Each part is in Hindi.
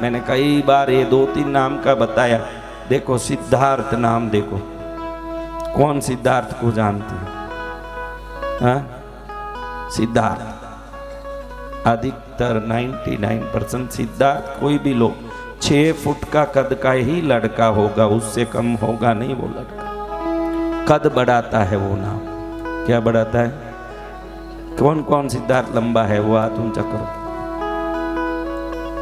मैंने कई बार ये 2-3 नाम का बताया। देखो सिद्धार्थ नाम देखो, कौन सिद्धार्थ को जानते हैं? हाँ? सिद्धार्थ अधिकतर 99% सिद्धार्थ कोई भी लोग 6 फुट का कद का ही लड़का होगा, उससे कम होगा नहीं वो लड़का। कद बढ़ाता है वो नाम। क्या बढ़ाता है? कौन कौन सिद्धार्थ लंबा है वो हाथ ऊंचा करो।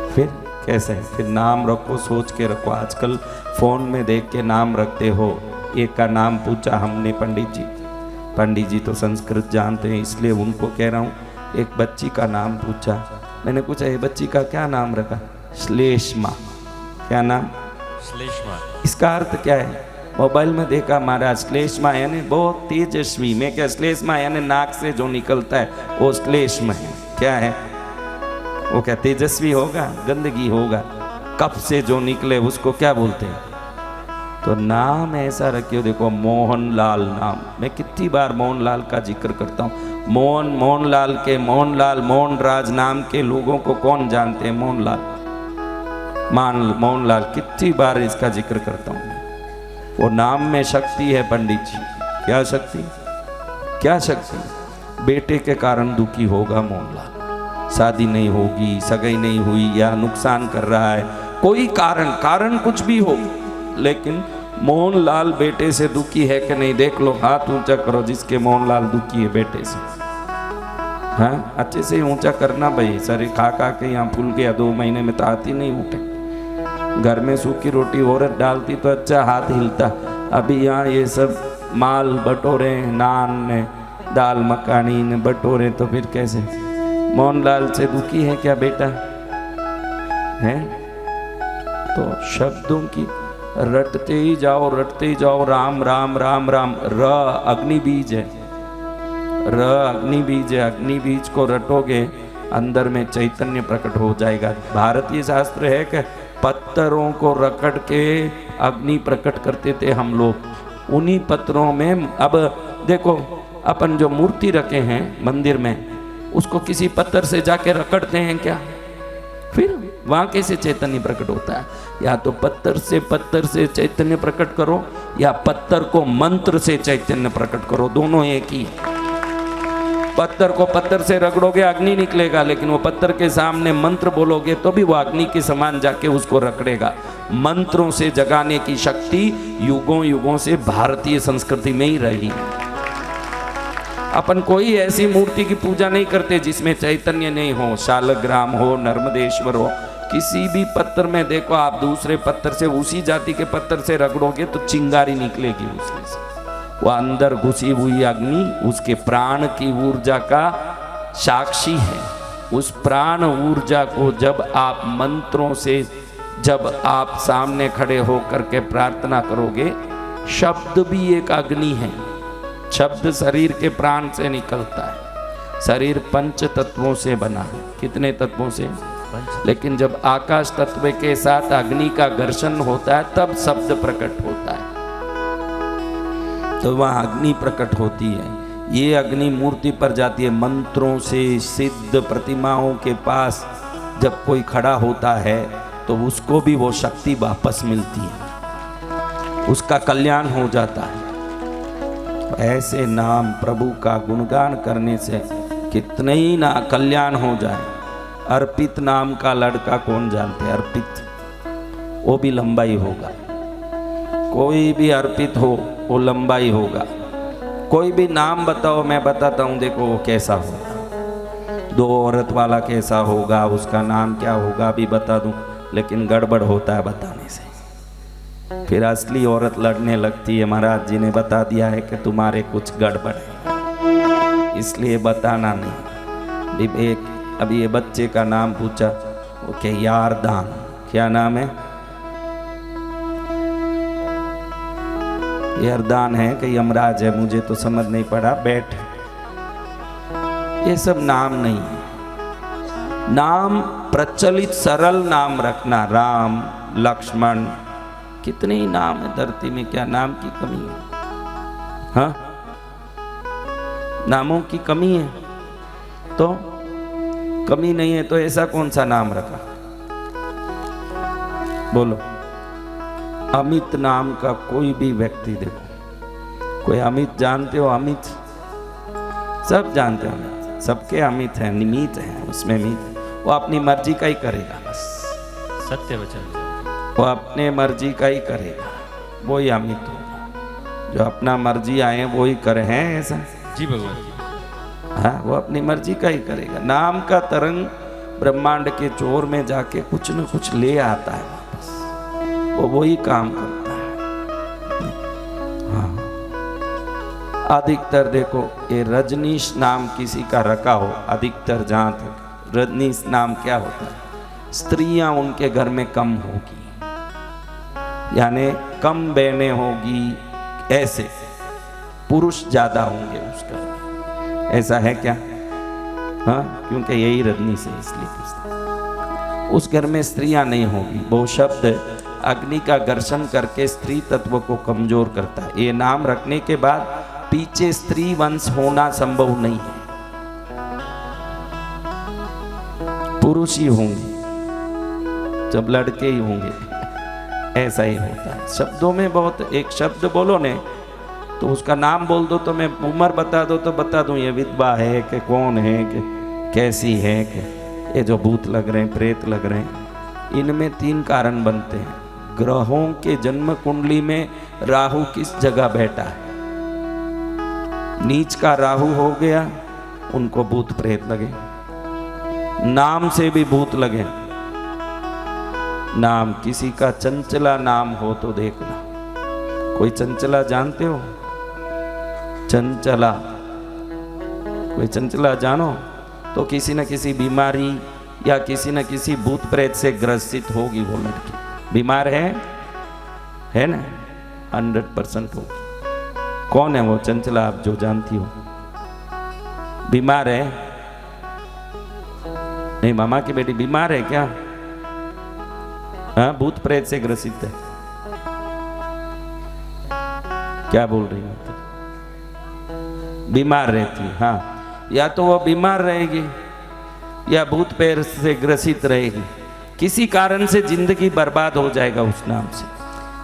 फिर कैसे है? फिर नाम रखो, सोच के रखो। आजकल फोन में देख के नाम रखते हो। एक का नाम पूछा हमने पंडित जी तो संस्कृत जानते हैं इसलिए उनको कह रहा हूँ। एक बच्ची का नाम पूछा, मैंने पूछा ये बच्ची का क्या नाम रखा? श्लेष्मा। क्या नाम? श्लेष्मा। इसका अर्थ क्या है? मोबाइल में देखा महाराज, श्लेष्मा यानी बहुत तेजस्वी। मैं क्या, श्लेष्मा यानी नाक से जो निकलता है वो श्लेष्मा है। क्या है वो? क्या तेजस्वी होगा? गंदगी होगा। कफ से जो निकले उसको क्या बोलते हैं? तो नाम ऐसा रखियो। देखो मोहनलाल नाम, मैं कितनी बार मोहनलाल का जिक्र करता हूँ। मोहनलाल के मोहनराज नाम के लोगों को कौन जानते हैं? मोहनलाल कितनी बार इसका जिक्र करता हूँ। वो नाम में शक्ति है पंडित जी। क्या शक्ति? क्या शक्ति? बेटे के कारण दुखी होगा मोहनलाल, शादी नहीं होगी, सगाई नहीं हुई या नुकसान कर रहा है, कोई कारण कुछ भी हो, लेकिन मोहनलाल बेटे से दुखी है कि नहीं? देख लो, हाथ ऊंचा करो जिसके मोहनलाल दुखी है बेटे से। हाँ, अच्छे से ऊंचा करना भाई। सर खा के यहाँ फूल गया, 2 महीने में तो हाथ ही नहीं उठे। घर में सूखी रोटी औरत डालती तो अच्छा हाथ हिलता। अभी यहाँ ये सब माल बटोरे, नान दाल मखानी ने बटोरे, तो फिर कैसे? मोहनलाल से दुखी है क्या बेटा? है? तो शब्दों की रटते ही जाओ। राम राम राम राम। र अग्नि बीज है, अग्नि बीज को रटोगे अंदर में चैतन्य प्रकट हो जाएगा। भारतीय शास्त्र है कि पत्थरों को रगड़ के अग्नि प्रकट करते थे हम लोग। उन्हीं पत्थरों में, अब देखो अपन जो मूर्ति रखे हैं मंदिर में, उसको किसी पत्थर से जाके रगड़ते हैं क्या? फिर वहां कैसे चैतन्य प्रकट होता है? या तो पत्थर से चैतन्य प्रकट करो, या पत्थर को मंत्र से चैतन्य प्रकट करो। दोनों एक ही। पत्थर को पत्थर से रगड़ोगे अग्नि निकलेगा, लेकिन वो पत्थर के सामने मंत्र बोलोगे तो भी वो अग्नि के समान जाके उसको रगड़ेगा। मंत्रों से जगाने की शक्ति युगों से भारतीय संस्कृति में ही रही। अपन कोई ऐसी मूर्ति की पूजा नहीं करते जिसमें चैतन्य नहीं हो। शालग्राम हो, नर्मदेश्वर हो, किसी भी पत्थर में देखो आप, दूसरे पत्थर से, उसी जाति के पत्थर से रगड़ोगे तो चिंगारी निकलेगी उसमें से। वो अंदर घुसी हुई अग्नि उसके प्राण की ऊर्जा का साक्षी है। उस प्राण ऊर्जा को जब आप मंत्रों से, जब आप सामने खड़े होकर के प्रार्थना करोगे, शब्द भी एक अग्नि है। शब्द शरीर के प्राण से निकलता है। शरीर 5 तत्वों से बना है। कितने तत्वों से? लेकिन जब आकाश तत्व के साथ अग्नि का घर्षण होता है तब शब्द प्रकट होता है, तो वहाँ अग्नि प्रकट होती है। ये अग्नि मूर्ति पर जाती है। मंत्रों से सिद्ध प्रतिमाओं के पास जब कोई खड़ा होता है तो उसको भी वो शक्ति वापस मिलती है, उसका कल्याण हो जाता है। ऐसे नाम प्रभु का गुणगान करने से कितने ही ना कल्याण हो जाए। अर्पित नाम का लड़का कौन जानते हैं? अर्पित, वो भी लंबा ही होगा। कोई भी अर्पित हो वो लंबा ही होगा। कोई भी नाम बताओ, मैं बताता हूँ, देखो वो कैसा होगा। 2 औरत वाला कैसा होगा, उसका नाम क्या होगा अभी बता दूँ, लेकिन गड़बड़ होता है बताने से। फिर असली औरत लड़ने लगती है। महाराज जी ने बता दिया है कि तुम्हारे कुछ गड़बड़ है, इसलिए बताना नहीं। अभी ये बच्चे का नाम पूछा, वो क्या? यारदान। क्या नाम है? यारदान है कि यमराज है, मुझे तो समझ नहीं पड़ा। बैठ, ये सब नाम नहीं है। नाम प्रचलित सरल नाम रखना। राम, लक्ष्मण, कितने ही नाम है धरती में। क्या नाम की कमी है? हाँ, नामों की कमी है? तो कमी नहीं है तो ऐसा कौन सा नाम रखा? बोलो, अमित नाम का कोई भी व्यक्ति देखो, कोई अमित जानते हो? अमित सब जानते हो, अमित सबके अमित हैं, निमित हैं, उसमें मित, वो अपनी मर्जी का ही करेगा बस, सत्य वचन। वो अपने मर्जी का ही करेगा, वो ही अमित होगा। जो अपना मर्जी आए वो ही करे हैं ऐसा? जी भगवान जी। हाँ, वो अपनी मर्जी का ही करेगा। नाम का तरंग ब्रह्मांड के चोर में जाके कुछ न कुछ ले आता है वापस, वो वही काम करता है। हाँ, अधिकतर देखो ये रजनीश नाम किसी का रखा हो, अधिकतर जहाँ तक रजनीश नाम क्या होता है, स्त्रियां उनके घर में कम होगी, यानी कम बहनें होगी, ऐसे पुरुष ज्यादा होंगे उसका, ऐसा है क्या? हाँ, क्योंकि यही रजनी से इसलिए पूछते, उस घर में स्त्रियां नहीं होगी। वो शब्द अग्नि का घर्षण करके स्त्री तत्व को कमजोर करता है। ये नाम रखने के बाद पीछे स्त्री वंश होना संभव नहीं है, पुरुष ही होंगे, जब लड़के ही होंगे, ऐसा ही होता है। शब्दों में बहुत, एक शब्द बोलो ने तो उसका नाम बोल दो, तो मैं उम्र बता दो तो बता दूं ये विधवा है कि कौन है कि कैसी है कि ये जो भूत लग रहे हैं, प्रेत लग रहे हैं। इनमें 3 कारण बनते हैं। ग्रहों के जन्म कुंडली में राहु किस जगह बैठा है, नीच का राहु हो गया, उनको भूत प्रेत लगे। नाम से भी भूत लगे, नाम किसी का चंचला नाम हो तो देखना, कोई चंचला जानते हो? चंचला, कोई चंचला जानो तो किसी न किसी बीमारी या किसी न किसी भूत प्रेत से ग्रसित होगी वो लड़की। बीमार है ना? 100% होगी। कौन है वो चंचला, आप जो जानती हो? बीमार है? नहीं, मामा की बेटी बीमार है क्या? हाँ, भूत प्रेत से ग्रसित है। क्या बोल रही हो? बीमार रहती, हाँ, या तो वो बीमार रहेगी या भूत प्रेत से ग्रसित रहेगी, किसी कारण से जिंदगी बर्बाद हो जाएगा उस नाम से।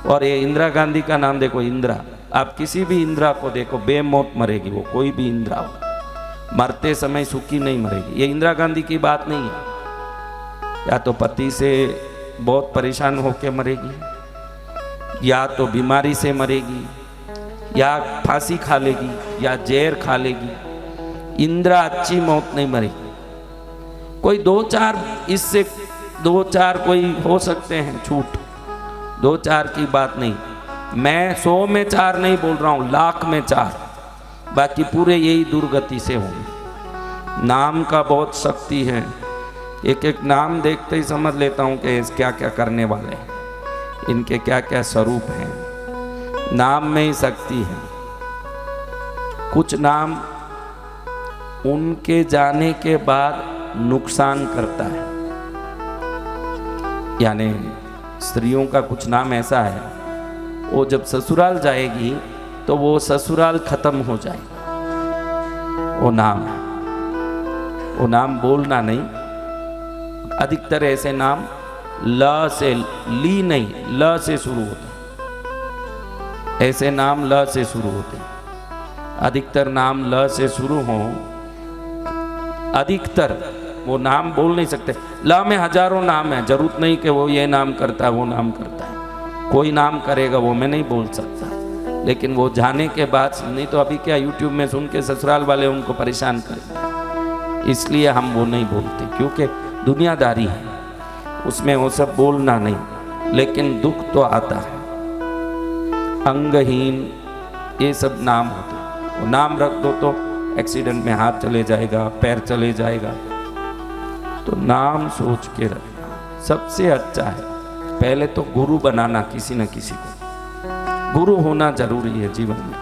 और ये इंदिरा गांधी का नाम देखो, इंदिरा, आप किसी भी इंदिरा को देखो, बेमौत मरेगी वो, कोई भी इंदिरा हो, मरते समय सुखी नहीं मरेगी। ये इंदिरा गांधी की बात नहीं है। या तो पति से बहुत परेशान होकर मरेगी, या तो बीमारी से मरेगी, या फांसी खा लेगी, या जहर खा लेगी। इंदिरा अच्छी मौत नहीं मरेगी। कोई 2-4 इससे 2-4 कोई हो सकते हैं छूट, 2-4 की बात नहीं। मैं 100 में 4 नहीं बोल रहा हूँ, लाख में 4, बाकी पूरे यही दुर्गति से होंगे। नाम का बहुत शक्ति है। एक एक नाम देखते ही समझ लेता हूँ कि क्या क्या करने वाले हैं, इनके क्या क्या स्वरूप हैं। नाम में ही शक्ति है। कुछ नाम उनके जाने के बाद नुकसान करता है, यानी स्त्रियों का कुछ नाम ऐसा है, वो जब ससुराल जाएगी तो वो ससुराल खत्म हो जाएगा। वो नाम है, वो नाम बोलना नहीं। अधिकतर ऐसे नाम ल से, ली नहीं, ल से शुरू होते, ऐसे नाम ल से शुरू होते। अधिकतर नाम ल से शुरू हो, अधिकतर वो नाम बोल नहीं सकते। ल में हजारों नाम है, जरूरत नहीं कि वो ये नाम करता है वो नाम करता है। कोई नाम करेगा वो मैं नहीं बोल सकता, लेकिन वो जाने के बाद, नहीं तो अभी क्या यूट्यूब में सुन के ससुराल वाले उनको परेशान करेंगे, इसलिए हम वो नहीं बोलते, क्योंकि दुनियादारी है, उसमें वो सब बोलना नहीं। लेकिन दुख तो आता है। अंगहीन, ये सब नाम होते हैं। वो नाम रख दो तो एक्सीडेंट में हाथ चले जाएगा, पैर चले जाएगा। तो नाम सोच के रखना सबसे अच्छा है। पहले तो गुरु बनाना, किसी न किसी को गुरु होना जरूरी है जीवन में।